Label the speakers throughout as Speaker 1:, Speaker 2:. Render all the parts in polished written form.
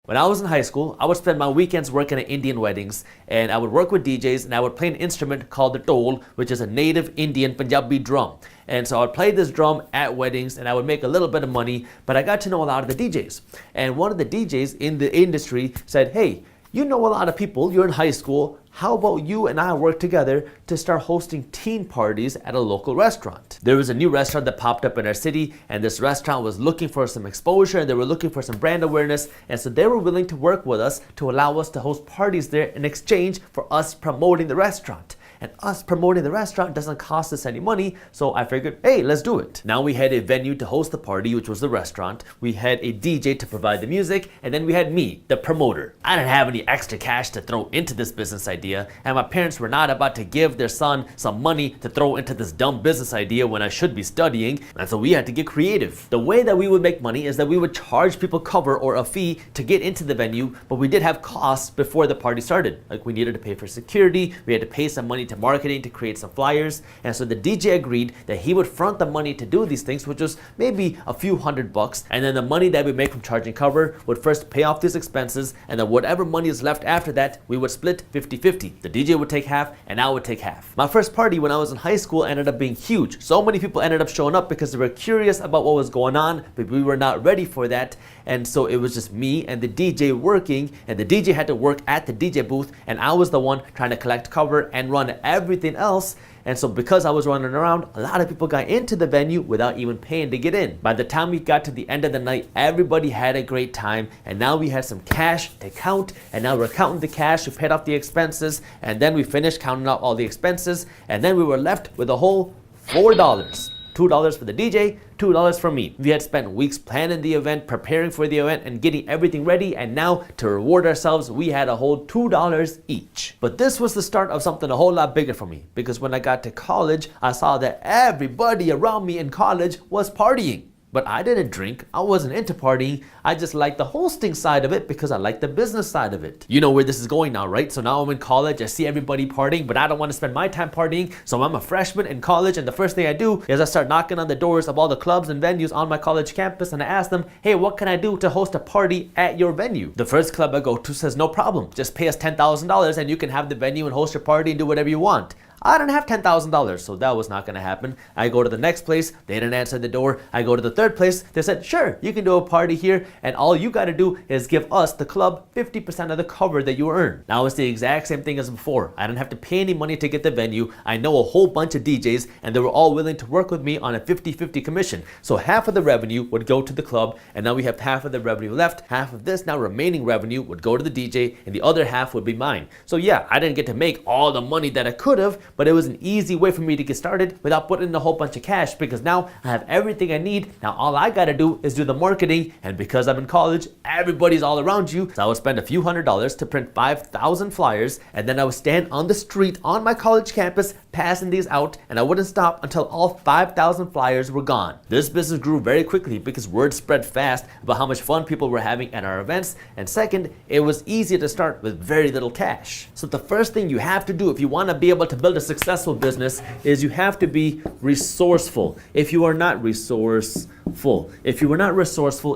Speaker 1: When I was in high school, I would spend my weekends working at Indian weddings, and I would work with DJs, and I would play an instrument called the dhol, which is a native Indian Punjabi drum. And so I would play this drum at weddings, and I would make a little bit of money, but I got to know a lot of the DJs. And one of the DJs in the industry said, hey, you know a lot of people, you're in high school, how about you and I work together to start hosting teen parties at a local restaurant? There was a new restaurant that popped up in our city, and this restaurant was looking for some exposure, and they were looking for some brand awareness, and so they were willing to work with us to allow us to host parties there in exchange for us promoting the restaurant. And us promoting the restaurant doesn't cost us any money, so I figured, hey, let's do it. Now we had a venue to host the party, which was the restaurant. We had a DJ to provide the music, and then we had me, the promoter. I didn't have any extra cash to throw into this business idea, and my parents were not about to give their son some money to throw into this dumb business idea when I should be studying, and so we had to get creative. The way that we would make money is that we would charge people cover or a fee to get into the venue, but we did have costs before the party started. Like we needed to pay for security, we had to pay some money to marketing to create some flyers, and so the DJ agreed that he would front the money to do these things, which was maybe a few $100, and then the money that we make from charging cover would first pay off these expenses, and then whatever money is left after that, we would split 50-50. The DJ would take half, and I would take half. My first party when I was in high school ended up being huge. So many people ended up showing up because they were curious about what was going on, but we were not ready for that, and so it was just me and the DJ working, and the DJ had to work at the DJ booth, and I was the one trying to collect cover and run everything else. And so because I was running around, a lot of people got into the venue without even paying to get in. By the time we got to the end of the night, everybody had a great time, and now we had some cash to count, and now we're counting the cash, we paid off the expenses, and then we finished counting out all the expenses, and then we were left with a whole $4. $2 for the DJ, $2 for me. We had spent weeks planning the event, preparing for the event, and getting everything ready, and now to reward ourselves, we had a whole $2 each. But this was the start of something a whole lot bigger for me, because when I got to college, I saw that everybody around me in college was partying. But I didn't drink, I wasn't into partying, I just liked the hosting side of it because I liked the business side of it. You know where this is going now, right? So now I'm in college, I see everybody partying, but I don't want to spend my time partying, so I'm a freshman in college, and the first thing I do is I start knocking on the doors of all the clubs and venues on my college campus, and I ask them, hey, what can I do to host a party at your venue? The first club I go to says, no problem, just pay us $10,000 and you can have the venue and host your party and do whatever you want. I didn't have $10,000, so that was not going to happen. I go to the next place, they didn't answer the door. I go to the third place, they said, sure, you can do a party here, and all you got to do is give us, the club, 50% of the cover that you earn. Now it's the exact same thing as before. I didn't have to pay any money to get the venue. I know a whole bunch of DJs, and they were all willing to work with me on a 50-50 commission. So half of the revenue would go to the club, and now we have half of the revenue left. Half of this now remaining revenue would go to the DJ, and the other half would be mine. So yeah, I didn't get to make all the money that I could have, but it was an easy way for me to get started without putting in a whole bunch of cash, because now I have everything I need. Now all I gotta do is do the marketing, and because I'm in college, everybody's all around you. So I would spend a few $100s to print 5,000 flyers, and then I would stand on the street on my college campus passing these out, and I wouldn't stop until all 5,000 flyers were gone. This business grew very quickly because word spread fast about how much fun people were having at our events, and second, it was easy to start with very little cash. So the first thing you have to do if you want to be able to build a successful business is you have to be resourceful. If you are not resourceful,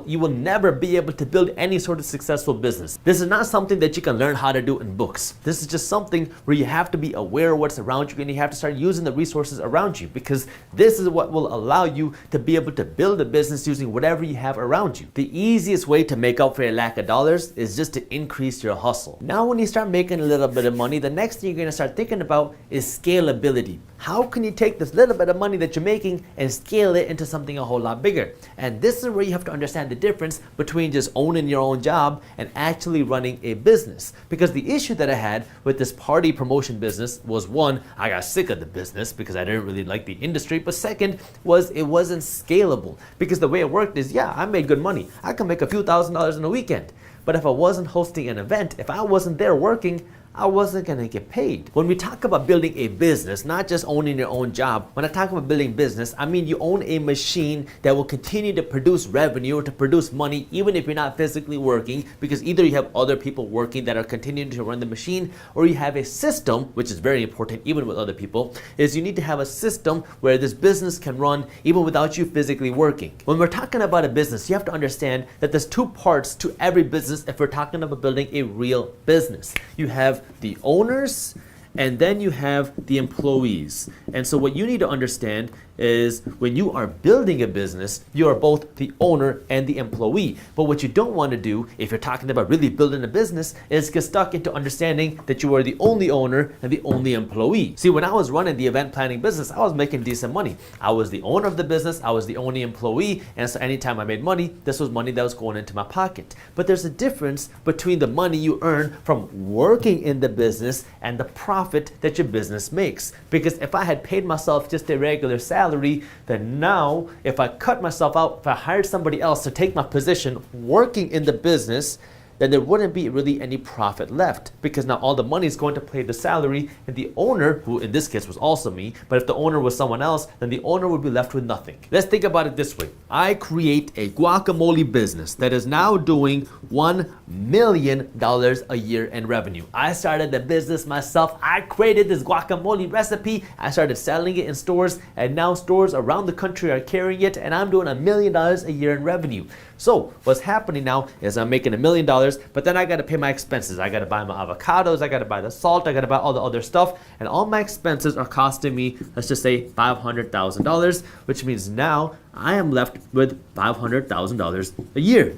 Speaker 1: you will never be able to build any sort of successful business. This is not something that you can learn how to do in books. This is just something where you have to be aware of what's around you, and you have to start using the resources around you, because this is what will allow you to be able to build a business using whatever you have around you. The easiest way to make up for a lack of dollars is just to increase your hustle. Now when you start making a little bit of money, the next thing you're going to start thinking about is scalability. How can you take this little bit of money that you're making and scale it into something a whole lot bigger? And this is where you have to understand the difference between just owning your own job and actually running a business. Because the issue that I had with this party promotion business was, one, I got sick of the business because I didn't really like the industry, but second was it wasn't scalable. Because the way it worked is, yeah, I made good money. I can make a few $1,000s in a weekend. But if I wasn't hosting an event, if I wasn't there working, I wasn't gonna get paid. When we talk about building a business, not just owning your own job, when I talk about building business, I mean you own a machine that will continue to produce revenue or to produce money even if you're not physically working, because either you have other people working that are continuing to run the machine, or you have a system, which is very important even with other people, is you need to have a system where this business can run even without you physically working. When we're talking about a business, you have to understand that there's two parts to every business if we're talking about building a real business. You have the owners, and then you have the employees. And so what you need to understand is when you are building a business, you are both the owner and the employee. But what you don't want to do if you're talking about really building a business is get stuck into understanding that you are the only owner and the only employee. See, when I was running the event planning business, I was making decent money. I was the owner of the business, I was the only employee, and so anytime I made money, this was money that was going into my pocket. But there's a difference between the money you earn from working in the business and the profit that your business makes. Because if I had paid myself just a regular salary, then now if I cut myself out, if I hired somebody else to take my position working in the business, then there wouldn't be really any profit left, because now all the money is going to pay the salary, and the owner, who in this case was also me, but if the owner was someone else, then the owner would be left with nothing. Let's think about it this way. I create a guacamole business that is now doing $1 million a year in revenue. I started the business myself. I created this guacamole recipe. I started selling it in stores, and now stores around the country are carrying it, and I'm doing $1 million a year in revenue. So what's happening now is I'm making $1 million, but then I got to pay my expenses. I got to buy my avocados, I got to buy the salt, I got to buy all the other stuff, and all my expenses are costing me, let's just say $500,000, which means now I am left with $500,000 a year.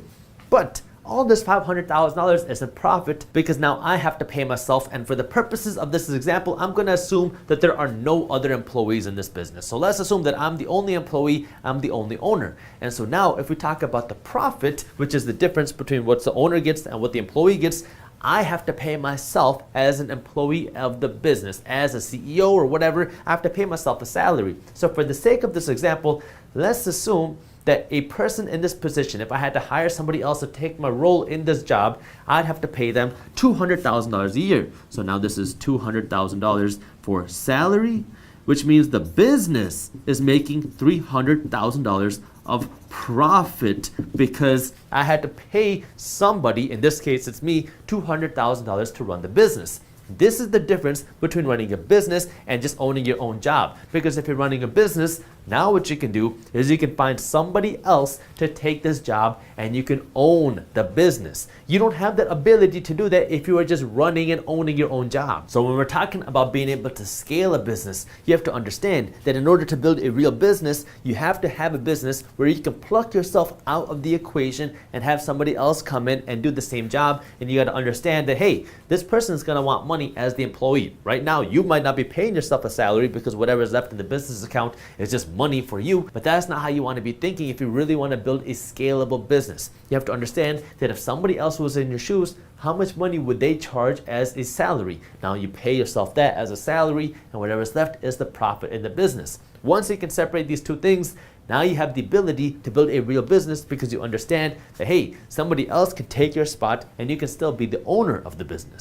Speaker 1: But all this $500,000 is a profit because now I have to pay myself, and for the purposes of this example, I'm going to assume that there are no other employees in this business. So let's assume that I'm the only employee, I'm the only owner. And so now if we talk about the profit, which is the difference between what the owner gets and what the employee gets, I have to pay myself as an employee of the business, as a CEO or whatever. I have to pay myself a salary. So for the sake of this example, let's assume that a person in this position, if I had to hire somebody else to take my role in this job, I'd have to pay them $200,000 a year. So now this is $200,000 for salary, which means the business is making $300,000 of profit because I had to pay somebody, in this case it's me, $200,000 to run the business. This is the difference between running a business and just owning your own job. Because if you're running a business, now what you can do is you can find somebody else to take this job and you can own the business. You don't have that ability to do that if you are just running and owning your own job. So when we're talking about being able to scale a business, you have to understand that in order to build a real business, you have to have a business where you can pluck yourself out of the equation and have somebody else come in and do the same job. And you got to understand that, hey, this person is going to want money as the employee. Right now, you might not be paying yourself a salary because whatever is left in the business account is just money for you, but that's not how you want to be thinking if you really want to build a scalable business. You have to understand that if somebody else was in your shoes, how much money would they charge as a salary? Now you pay yourself that as a salary, and whatever's left is the profit in the business. Once you can separate these two things, now you have the ability to build a real business because you understand that, hey, somebody else can take your spot and you can still be the owner of the business.